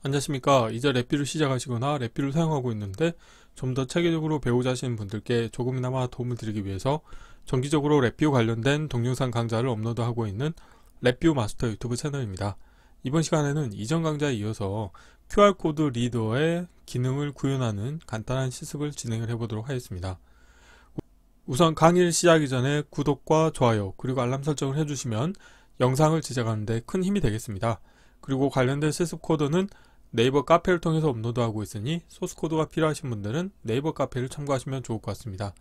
안녕하십니까. 이제 랩뷰를 시작하시거나 랩뷰를 사용하고 있는데 좀 더 체계적으로 배우자 하시는 분들께 조금이나마 도움을 드리기 위해서 정기적으로 랩뷰 관련된 동영상 강좌를 업로드하고 있는 랩뷰 마스터 유튜브 채널입니다. 이번 시간에는 이전 강좌에 이어서 QR코드 리더의 기능을 구현하는 간단한 실습을 진행을 해보도록 하겠습니다. 우선 강의를 시작하기 전에 구독과 좋아요 그리고 알람 설정을 해주시면 영상을 제작하는데 큰 힘이 되겠습니다. 그리고 관련된 실습 코드는 네이버 카페를 통해서 업로드하고 있으니 소스 코드가 필요하신 분들은 네이버 카페를 참고하시면 좋을 것 같습니다.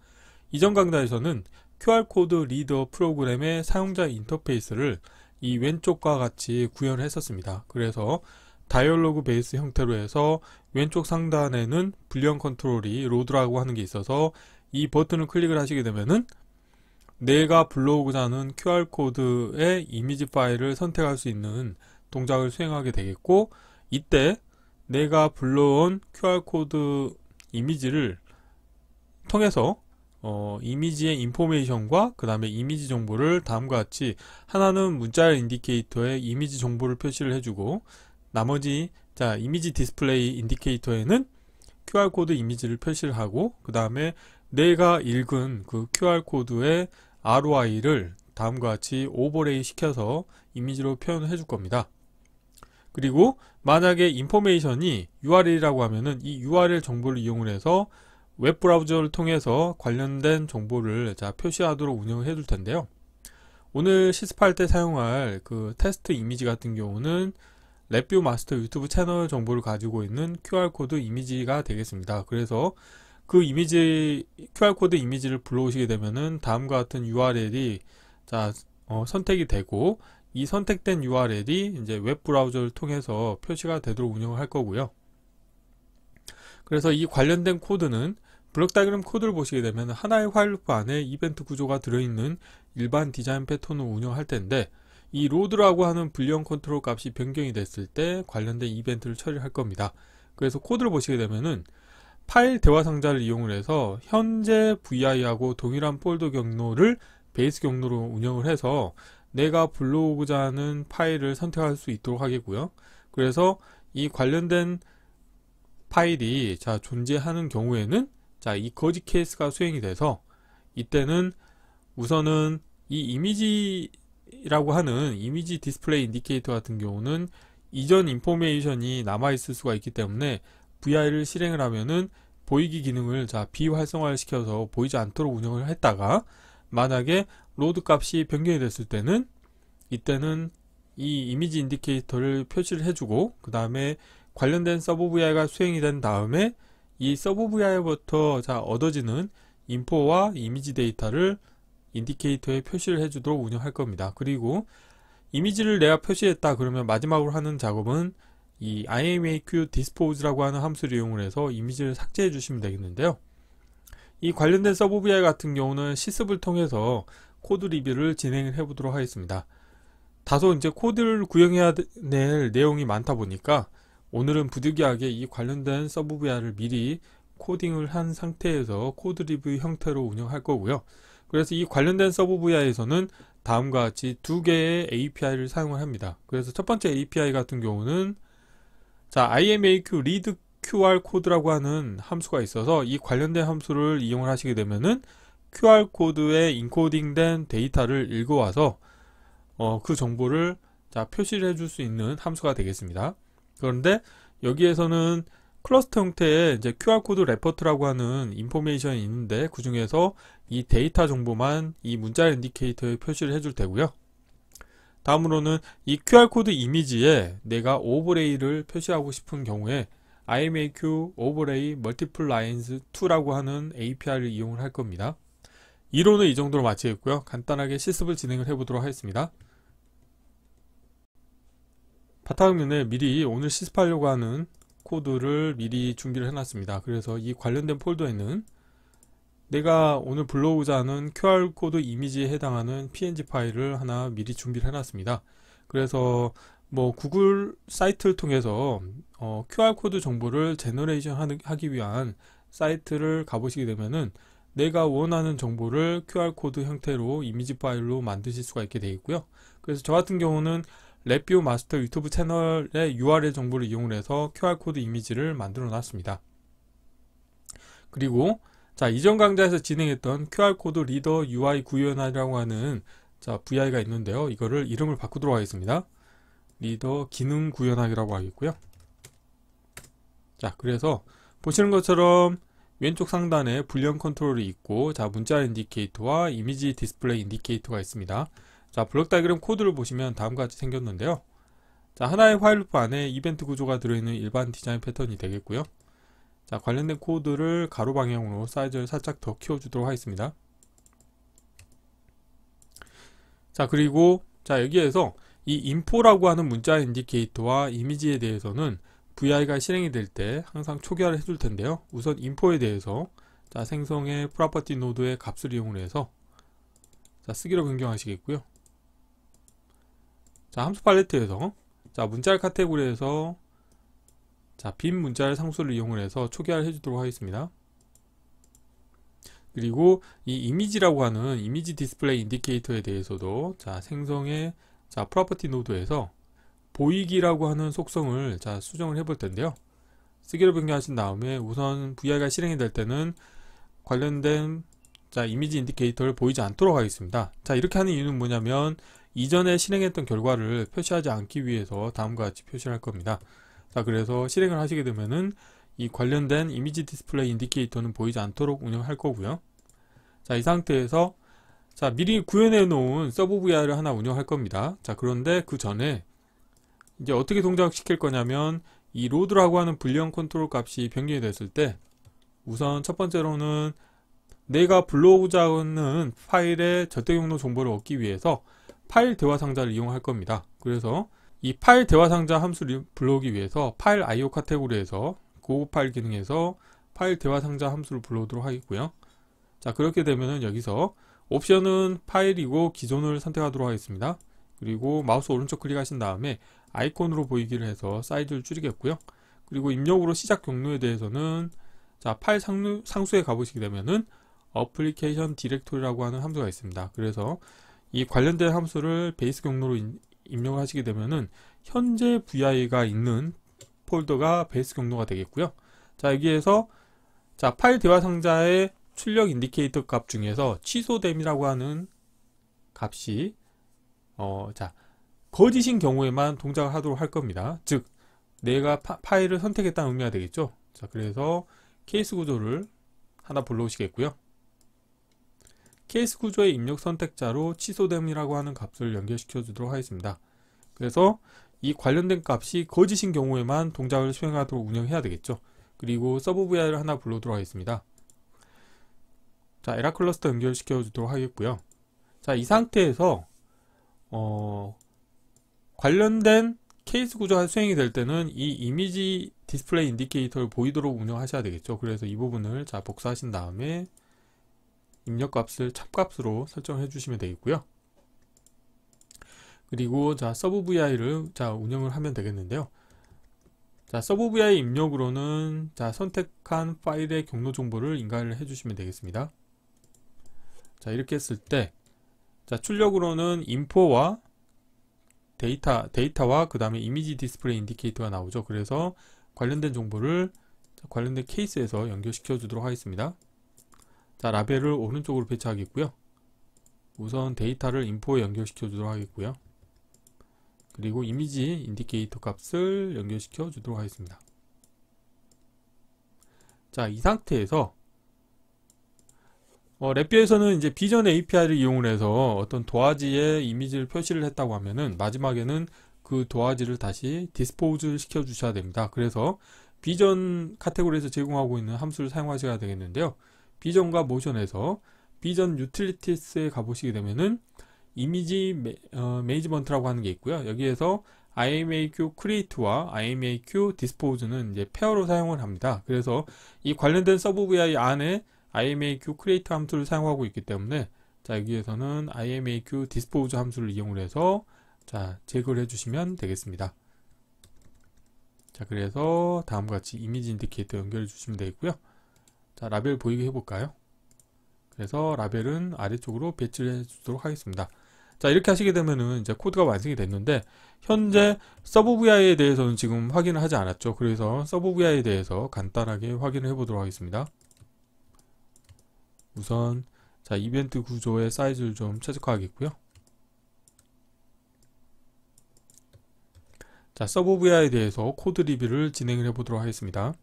이전 강좌에서는 QR코드 리더 프로그램의 사용자 인터페이스를 이 왼쪽과 같이 구현을 했었습니다. 그래서 다이얼로그 베이스 형태로 해서 왼쪽 상단에는 불리언 컨트롤이 로드라고 하는 게 있어서 이 버튼을 클릭을 하시게 되면은 내가 불러오고자 하는 QR코드의 이미지 파일을 선택할 수 있는 동작을 수행하게 되겠고, 이때 내가 불러온 QR코드 이미지를 통해서 이미지의 인포메이션과 그 다음에 이미지 정보를 다음과 같이, 하나는 문자열 인디케이터에 이미지 정보를 표시를 해주고, 나머지 이미지 디스플레이 인디케이터에는 QR코드 이미지를 표시를 하고, 그 다음에 내가 읽은 그 QR코드의 ROI를 다음과 같이 오버레이 시켜서 이미지로 표현을 해줄 겁니다. 그리고 만약에 인포메이션이 URL이라고 하면은 이 URL 정보를 이용을 해서 웹브라우저를 통해서 관련된 정보를 표시하도록 운영을 해줄 텐데요. 오늘 실습할 때 사용할 그 테스트 이미지 같은 경우는 랩뷰 마스터 유튜브 채널 정보를 가지고 있는 QR코드 이미지가 되겠습니다. 그래서 그 이미지, QR코드 이미지를 불러오시게 되면은 다음과 같은 URL이 선택이 되고, 이 선택된 URL이 이제 웹브라우저를 통해서 표시가 되도록 운영을 할 거고요. 그래서 이 관련된 코드는 블록 다이그램 코드를 보시게 되면 하나의 화일 루프 안에 이벤트 구조가 들어있는 일반 디자인 패턴을 운영할 텐데, 이 로드라고 하는 불리언 컨트롤 값이 변경이 됐을 때 관련된 이벤트를 처리할 겁니다. 그래서 코드를 보시게 되면은 파일 대화 상자를 이용을 해서 현재 VI하고 동일한 폴더 경로를 베이스 경로로 운영을 해서 내가 불러오고자 하는 파일을 선택할 수 있도록 하겠고요. 그래서 이 관련된 파일이 존재하는 경우에는 이 거짓 케이스가 수행이 돼서, 이때는 우선은 이 이미지라고 하는 이미지 디스플레이 인디케이터 같은 경우는 이전 인포메이션이 남아있을 수가 있기 때문에 VI를 실행을 하면은 보이기 기능을 비활성화를 시켜서 보이지 않도록 운영을 했다가, 만약에 로드 값이 변경이 됐을 때는 이때는 이 이미지 인디케이터를 표시를 해주고, 그 다음에 관련된 서브 VI가 수행이 된 다음에 이 서브 VI부터 얻어지는 인포와 이미지 데이터를 인디케이터에 표시를 해주도록 운영할 겁니다. 그리고 이미지를 내가 표시했다 그러면 마지막으로 하는 작업은 이 IMAQ dispose라고 하는 함수를 이용을 해서 이미지를 삭제해 주시면 되겠는데요. 이 관련된 서브 VI 같은 경우는 실습을 통해서 코드 리뷰를 진행을 해 보도록 하겠습니다. 다소 이제 코드를 구형해야 될 내용이 많다 보니까 오늘은 부득이하게 이 관련된 서브 VI를 미리 코딩을 한 상태에서 코드 리뷰 형태로 운영할 거고요. 그래서 이 관련된 서브 VI에서는 다음과 같이 두 개의 API를 사용을 합니다. 그래서 첫 번째 API 같은 경우는 IMAQ read QR 코드라고 하는 함수가 있어서, 이 관련된 함수를 이용을 하시게 되면은 QR 코드에 인코딩된 데이터를 읽어와서 그 정보를 표시를 해줄 수 있는 함수가 되겠습니다. 그런데 여기에서는 클러스터 형태의 이제 QR 코드 레퍼트라고 하는 인포메이션이 있는데, 그 중에서 이 데이터 정보만 이 문자 인디케이터에 표시를 해줄 테고요. 다음으로는 이 QR코드 이미지에 내가 오버레이를 표시하고 싶은 경우에 IMAQ overlay multiple lines 2라고 하는 API를 이용을 할 겁니다. 이론은 이 정도로 마치겠고요. 간단하게 실습을 진행을 해보도록 하겠습니다. 바탕화면에 미리 오늘 실습하려고 하는 코드를 미리 준비를 해놨습니다. 그래서 이 관련된 폴더에는 내가 오늘 불러오고자 하는 QR코드 이미지에 해당하는 PNG 파일을 하나 미리 준비를 해놨습니다. 그래서 구글 사이트를 통해서 QR코드 정보를 제너레이션 하기 위한 사이트를 가보시게 되면은 내가 원하는 정보를 QR코드 형태로 이미지 파일로 만드실 수가 있게 되어 있고요. 그래서 저 같은 경우는 랩뷰 마스터 유튜브 채널의 URL 정보를 이용해서 QR코드 이미지를 만들어 놨습니다. 그리고 자, 이전 강좌에서 진행했던 QR코드 리더 UI 구현이라고 하는 자, VI가 있는데요. 이거를 이름을 바꾸도록 하겠습니다. 리더 기능 구현하기라고 하겠고요. 자, 그래서 보시는 것처럼 왼쪽 상단에 불량 컨트롤이 있고, 자, 문자 인디케이터와 이미지 디스플레이 인디케이터가 있습니다. 자, 블록 다이그램 코드를 보시면 다음과 같이 생겼는데요. 자, 하나의 화일 루프 안에 이벤트 구조가 들어있는 일반 디자인 패턴이 되겠고요. 자, 관련된 코드를 가로 방향으로 사이즈를 살짝 더 키워주도록 하겠습니다. 자, 그리고 자, 여기에서 이 info라고 하는 문자 인디케이터와 이미지에 대해서는 VI가 실행이 될 때 항상 초기화를 해줄 텐데요. 우선 info에 대해서 자, 생성의 프로퍼티 노드의 값을 이용해서 자, 쓰기로 변경하시겠고요. 자, 함수 팔레트에서 자, 문자열 카테고리에서 자, 빈 문자열 상수를 이용해서 초기화를 해주도록 하겠습니다. 그리고 이 이미지라고 하는 이미지 디스플레이 인디케이터에 대해서도 자, 생성의 자, 프로퍼티 노드에서 보이기라고 하는 속성을 자, 수정을 해볼 텐데요. 쓰기로 변경하신 다음에 우선 VI가 실행이 될 때는 관련된 자, 이미지 인디케이터를 보이지 않도록 하겠습니다. 자, 이렇게 하는 이유는 뭐냐면 이전에 실행했던 결과를 표시하지 않기 위해서 다음과 같이 표시를 할 겁니다. 자, 그래서 실행을 하시게 되면은 이 관련된 이미지 디스플레이 인디케이터는 보이지 않도록 운영할 거고요. 자, 이 상태에서 자, 미리 구현해 놓은 서브 VI를 하나 운영할 겁니다. 자, 그런데 그 전에 이제 어떻게 동작시킬 거냐면 이 로드라고 하는 불량 컨트롤 값이 변경이 됐을 때 우선 첫 번째로는 내가 불러오고자 하는 파일의 절대 경로 정보를 얻기 위해서 파일 대화 상자를 이용할 겁니다. 그래서 이 파일 대화 상자 함수를 불러오기 위해서 파일 IO 카테고리에서 고급 파일 기능에서 파일 대화 상자 함수를 불러오도록 하겠고요. 자, 그렇게 되면은 여기서 옵션은 파일이고 기존을 선택하도록 하겠습니다. 그리고 마우스 오른쪽 클릭하신 다음에 아이콘으로 보이기를 해서 사이즈를 줄이겠고요. 그리고 입력으로 시작 경로에 대해서는 자, 파일 상수에 가보시게 되면은 어플리케이션 디렉토리라고 하는 함수가 있습니다. 그래서 이 관련된 함수를 베이스 경로로 입력을 하시게 되면은 현재 VI가 있는 폴더가 베이스 경로가 되겠고요. 자, 여기에서 자, 파일 대화 상자의 출력 인디케이터 값 중에서 취소됨이라고 하는 값이 자, 거짓인 경우에만 동작을 하도록 할 겁니다. 즉 내가 파일을 선택했다는 의미가 되겠죠. 자, 그래서 케이스 구조를 하나 불러오시겠고요. 케이스 구조의 입력 선택자로 취소됨이라고 하는 값을 연결시켜 주도록 하겠습니다. 그래서 이 관련된 값이 거짓인 경우에만 동작을 수행하도록 운영해야 되겠죠. 그리고 서브 VI를 하나 불러오도록 하겠습니다. 자, 에라 클러스터 연결시켜 주도록 하겠고요. 자, 이 상태에서 관련된 케이스 구조가 수행이 될 때는 이 이미지 디스플레이 인디케이터를 보이도록 운영하셔야 되겠죠. 그래서 이 부분을 자, 복사하신 다음에 입력값을 참값으로 설정해 주시면 되겠고요. 그리고 자, 서브 VI를 자, 운영을 하면 되겠는데요. 자, 서브 VI 입력으로는 자, 선택한 파일의 경로 정보를 인가를 해 주시면 되겠습니다. 자, 이렇게 했을 때 자, 출력으로는 info와 데이터와 그 다음에 이미지 디스플레이 인디케이터가 나오죠. 그래서 관련된 정보를 관련된 케이스에서 연결시켜 주도록 하겠습니다. 자, 라벨을 오른쪽으로 배치하겠고요. 우선 데이터를 info에 연결시켜 주도록 하겠고요. 그리고 이미지 인디케이터 값을 연결시켜 주도록 하겠습니다. 자, 이 상태에서 랩뷰에서는 이제 비전 API를 이용해서 어떤 도화지에 이미지를 표시를 했다고 하면은 마지막에는 그 도화지를 다시 디스포즈 시켜 주셔야 됩니다. 그래서 비전 카테고리에서 제공하고 있는 함수를 사용하셔야 되겠는데요. 비전과 모션에서 비전 유틸리티스에 가보시게 되면은 이미지 매니지먼트라고 하는 게 있고요. 여기에서 IMAQ create와 IMAQ dispose는 이제 페어로 사용을 합니다. 그래서 이 관련된 서브 VI 안에 IMAQ create 함수를 사용하고 있기 때문에 자, 여기에서는 IMAQ dispose 함수를 이용을 해서 자, 제거를 해주시면 되겠습니다. 자, 그래서 다음과 같이 이미지 인디케이터 연결해 주시면 되겠고요. 자, 라벨 보이게 해볼까요? 그래서 라벨은 아래쪽으로 배치를 해주도록 하겠습니다. 자, 이렇게 하시게 되면은 이제 코드가 완성이 됐는데, 현재 서브 VI에 대해서는 지금 확인을 하지 않았죠. 그래서 서브 VI에 대해서 간단하게 확인을 해보도록 하겠습니다. 우선 자, 이벤트 구조의 사이즈를 좀 최적화하겠고요. 자, 서브 VI에 대해서 코드 리뷰를 진행을 해보도록 하겠습니다.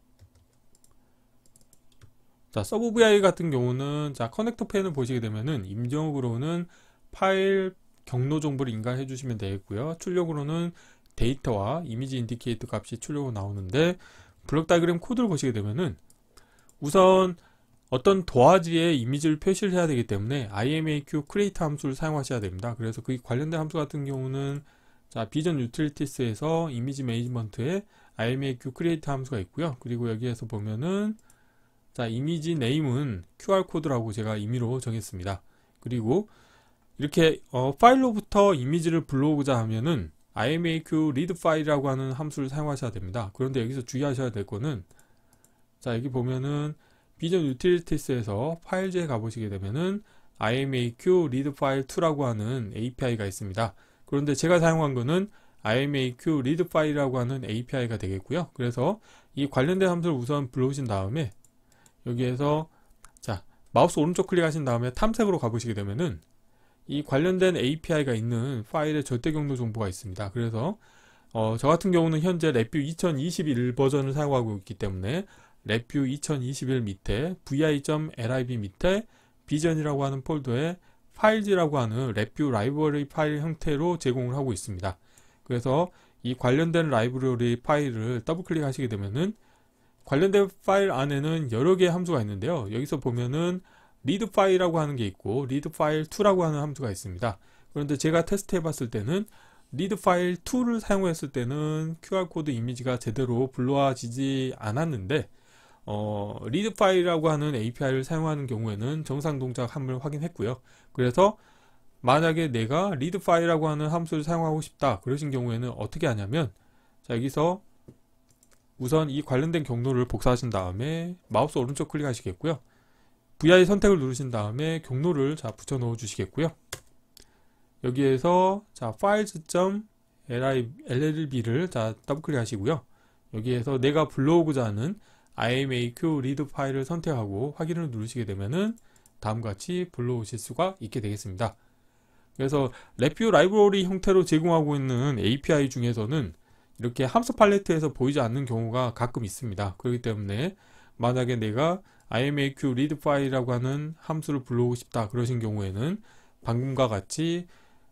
자, 서브 VI 같은 경우는 자, 커넥터 펜을 보시게 되면은 입력으로는 파일 경로 정보를 입력해 주시면 되겠고요. 출력으로는 데이터와 이미지 인디케이터 값이 출력으로 나오는데, 블록 다이그램 코드를 보시게 되면은 우선 어떤 도화지에 이미지를 표시를 해야 되기 때문에 IMAQ create 함수를 사용하셔야 됩니다. 그래서 그 관련된 함수 같은 경우는 자, 비전 유틸리티스에서 이미지 매니지먼트에 IMAQ create 함수가 있고요. 그리고 여기에서 보면은 자, 이미지 네임은 QR코드라고 제가 임의로 정했습니다. 그리고 이렇게 파일로부터 이미지를 불러오고자 하면은 IMAQ read file이라고 하는 함수를 사용하셔야 됩니다. 그런데 여기서 주의하셔야 될 거는, 자, 여기 보면은 비전 유틸리티스에서 파일즈에 가보시게 되면은 IMAQ read file 2라고 하는 API가 있습니다. 그런데 제가 사용한 거는 IMAQ read file이라고 하는 API가 되겠고요. 그래서 이 관련된 함수를 우선 불러오신 다음에 여기에서 자, 마우스 오른쪽 클릭하신 다음에 탐색으로 가보시게 되면은 이 관련된 API가 있는 파일의 절대 경로 정보가 있습니다. 그래서 저 같은 경우는 현재 랩뷰 2021 버전을 사용하고 있기 때문에 랩뷰 2021 밑에 vi.lib 밑에 비전이라고 하는 폴더에 파일즈라고 하는 랩뷰 라이브러리 파일 형태로 제공을 하고 있습니다. 그래서 이 관련된 라이브러리 파일을 더블 클릭하시게 되면은 관련된 파일 안에는 여러 개의 함수가 있는데요. 여기서 보면은 read 파일이라고 하는 게 있고 read file 2라고 하는 함수가 있습니다. 그런데 제가 테스트 해봤을 때는 read file 2를 사용했을 때는 QR코드 이미지가 제대로 불러와지지 않았는데, read 파일이라고 하는 API를 사용하는 경우에는 정상 동작함을 확인했고요. 그래서 만약에 내가 read 파일이라고 하는 함수를 사용하고 싶다 그러신 경우에는 어떻게 하냐면, 자, 여기서 우선 이 관련된 경로를 복사하신 다음에 마우스 오른쪽 클릭하시겠고요. VI 선택을 누르신 다음에 경로를 자, 붙여 넣어 주시겠고요. 여기에서 자, files.llb를 자, 더블 클릭하시고요. 여기에서 내가 불러오고자 하는 IMAQ read 파일을 선택하고 확인을 누르시게 되면은 다음과 같이 불러오실 수가 있게 되겠습니다. 그래서 랩뷰 라이브러리 형태로 제공하고 있는 API 중에서는 이렇게 함수 팔레트에서 보이지 않는 경우가 가끔 있습니다. 그렇기 때문에 만약에 내가 IMAQ read 파일이라고 하는 함수를 불러오고 싶다 그러신 경우에는 방금과 같이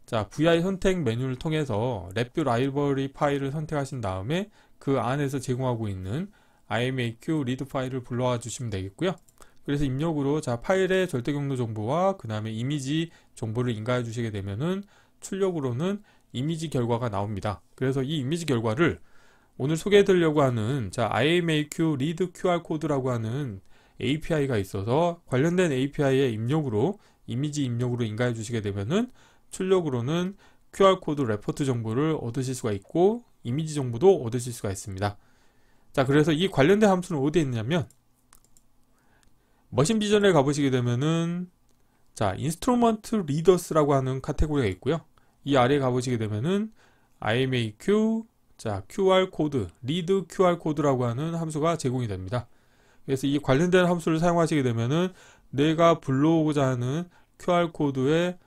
자, VI 선택 메뉴를 통해서 랩뷰 라이브러리 파일을 선택하신 다음에 그 안에서 제공하고 있는 IMAQ read 파일을 불러와 주시면 되겠고요. 그래서 입력으로 자, 파일의 절대 경로 정보와 그 다음에 이미지 정보를 인가해 주시게 되면은 출력으로는 이미지 결과가 나옵니다. 그래서 이 이미지 결과를 오늘 소개해 드리려고 하는 자, IMAQ read QR 코드라고 하는 API가 있어서 관련된 API의 입력으로 이미지 입력으로 인가해 주시게 되면은 출력으로는 QR코드 레포트 정보를 얻으실 수가 있고 이미지 정보도 얻으실 수가 있습니다. 자, 그래서 이 관련된 함수는 어디에 있냐면 머신 비전에 가보시게 되면은 자, 인스트루먼트 리더스라고 하는 카테고리가 있고요. 이 아래에 가보시게 되면은 IMAQ 자, QR코드, read QR코드라고 하는 함수가 제공이 됩니다. 그래서 이 관련된 함수를 사용하시게 되면은 내가 불러오고자 하는 QR코드의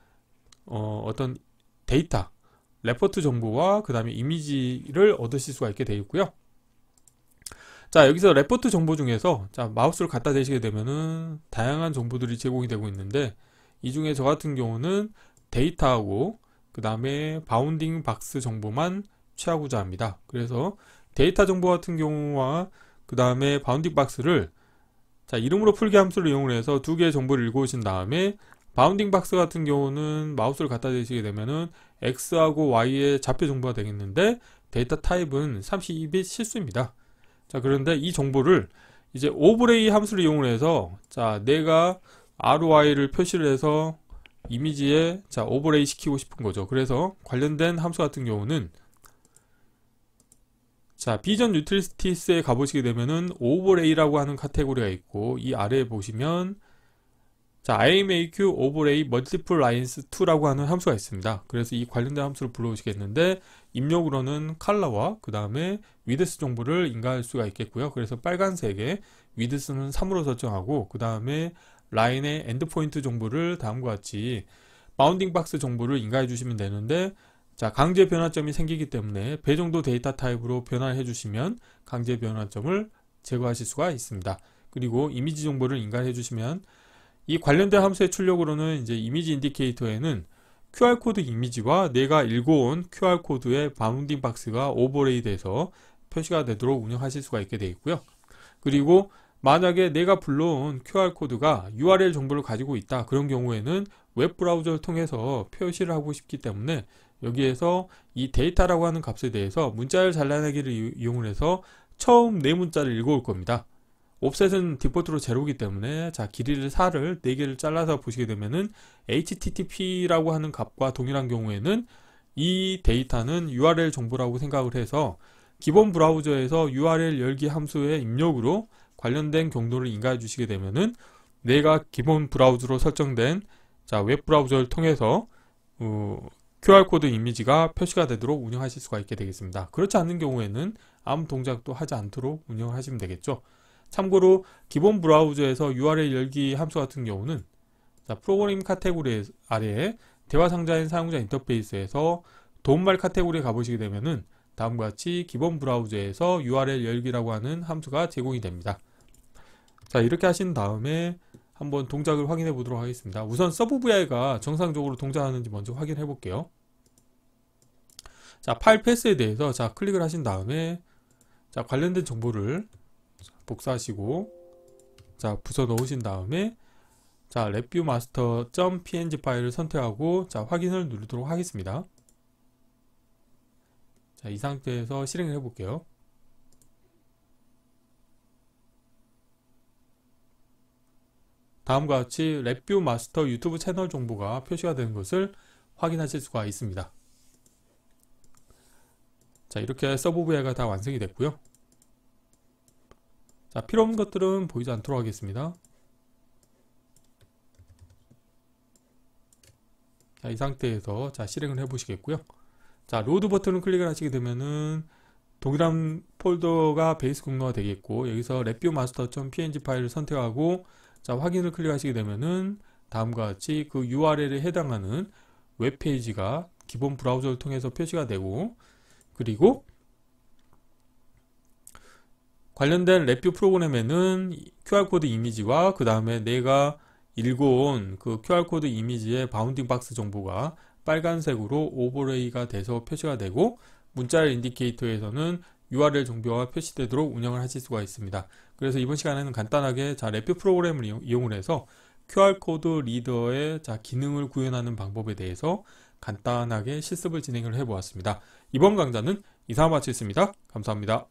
어떤 데이터, 레포트 정보와 그 다음에 이미지를 얻으실 수가 있게 되어 있고요. 자, 여기서 레포트 정보 중에서 자, 마우스를 갖다 대시게 되면은 다양한 정보들이 제공이 되고 있는데, 이 중에 저 같은 경우는 데이터하고 그 다음에 바운딩 박스 정보만 취하고자 합니다. 그래서 데이터 정보 같은 경우와 그 다음에 바운딩 박스를 자, 이름으로 풀기 함수를 이용해서 두 개의 정보를 읽어오신 다음에 바운딩 박스 같은 경우는 마우스를 갖다 대시게 되면은 X하고 Y의 좌표 정보가 되겠는데 데이터 타입은 32빗 실수입니다. 자, 그런데 이 정보를 이제 오버레이 함수를 이용해서 자, 내가 ROI를 표시를 해서 이미지에 자, 오버레이 시키고 싶은 거죠. 그래서 관련된 함수 같은 경우는 자, 비전 유틸리티스에 가보시게 되면은 오버레이라고 하는 카테고리가 있고 이 아래에 보시면 자, IMAQ overlay multiple lines 2라고 하는 함수가 있습니다. 그래서 이 관련된 함수를 불러오시겠는데 입력으로는 컬러와 그 다음에 위드스 정보를 인가할 수가 있겠고요. 그래서 빨간색에 위드스는 3으로 설정하고 그 다음에 라인의 엔드포인트 정보를 다음과 같이 바운딩 박스 정보를 인가해 주시면 되는데, 자, 강제 변환점이 생기기 때문에 배 정도 데이터 타입으로 변환해 주시면 강제 변환점을 제거하실 수가 있습니다. 그리고 이미지 정보를 인가해 주시면 이 관련된 함수의 출력으로는 이제 이미지 인디케이터에는 QR코드 이미지와 내가 읽어온 QR코드의 바운딩 박스가 오버레이 돼서 표시가 되도록 운영하실 수가 있게 되어 있고요. 그리고 만약에 내가 불러온 QR코드가 URL 정보를 가지고 있다, 그런 경우에는 웹브라우저를 통해서 표시를 하고 싶기 때문에 여기에서 이 데이터라고 하는 값에 대해서 문자열 잘라내기를 이용을 해서 처음 네 문자를 읽어올 겁니다. 옵셋은 디폴트로 제로이기 때문에, 자, 길이를 4를 4개를 잘라서 보시게 되면은 HTTP라고 하는 값과 동일한 경우에는 이 데이터는 URL 정보라고 생각을 해서 기본 브라우저에서 URL 열기 함수의 입력으로 관련된 경로를 인가해 주시게 되면은 내가 기본 브라우저로 설정된, 자, 웹 브라우저를 통해서 QR코드 이미지가 표시가 되도록 운영하실 수가 있게 되겠습니다. 그렇지 않는 경우에는 아무 동작도 하지 않도록 운영을 하시면 되겠죠. 참고로 기본 브라우저에서 URL 열기 함수 같은 경우는, 자, 프로그램 카테고리 아래에 대화 상자인 사용자 인터페이스에서 도움말 카테고리에 가보시게 되면은 다음과 같이 기본 브라우저에서 URL 열기라고 하는 함수가 제공이 됩니다. 자, 이렇게 하신 다음에 한번 동작을 확인해 보도록 하겠습니다. 우선 서브 VI가 정상적으로 동작하는지 먼저 확인해 볼게요. 자, 파일 패스에 대해서, 자, 클릭을 하신 다음에, 자, 관련된 정보를 복사하시고, 자, 부서 넣으신 다음에, 자, 랩뷰마스터.png 파일을 선택하고, 자, 확인을 누르도록 하겠습니다. 자, 이 상태에서 실행을 해볼게요. 다음과 같이 랩뷰마스터 유튜브 채널 정보가 표시가 되는 것을 확인하실 수가 있습니다. 자, 이렇게 서브 VI가 다 완성이 됐고요. 자, 필요 없는 것들은 보이지 않도록 하겠습니다. 자, 이 상태에서, 자, 실행을 해 보시겠고요. 자, 로드 버튼을 클릭을 하시게 되면은 동일한 폴더가 베이스 경로가 되겠고, 여기서 랩뷰마스터.png 파일을 선택하고, 자, 확인을 클릭하시게 되면은 다음과 같이 그 URL에 해당하는 웹페이지가 기본 브라우저를 통해서 표시가 되고, 그리고 관련된 랩뷰 프로그램에는 QR코드 이미지와 그 다음에 내가 읽어온 그 QR코드 이미지의 바운딩 박스 정보가 빨간색으로 오버레이가 돼서 표시가 되고, 문자열 인디케이터에서는 URL 정보가 표시되도록 운영을 하실 수가 있습니다. 그래서 이번 시간에는 간단하게, 자, 랩뷰 프로그램을 이용을 해서 QR코드 리더의, 자, 기능을 구현하는 방법에 대해서 간단하게 실습을 진행을 해 보았습니다. 이번 강좌는 이상 마치겠습니다. 감사합니다.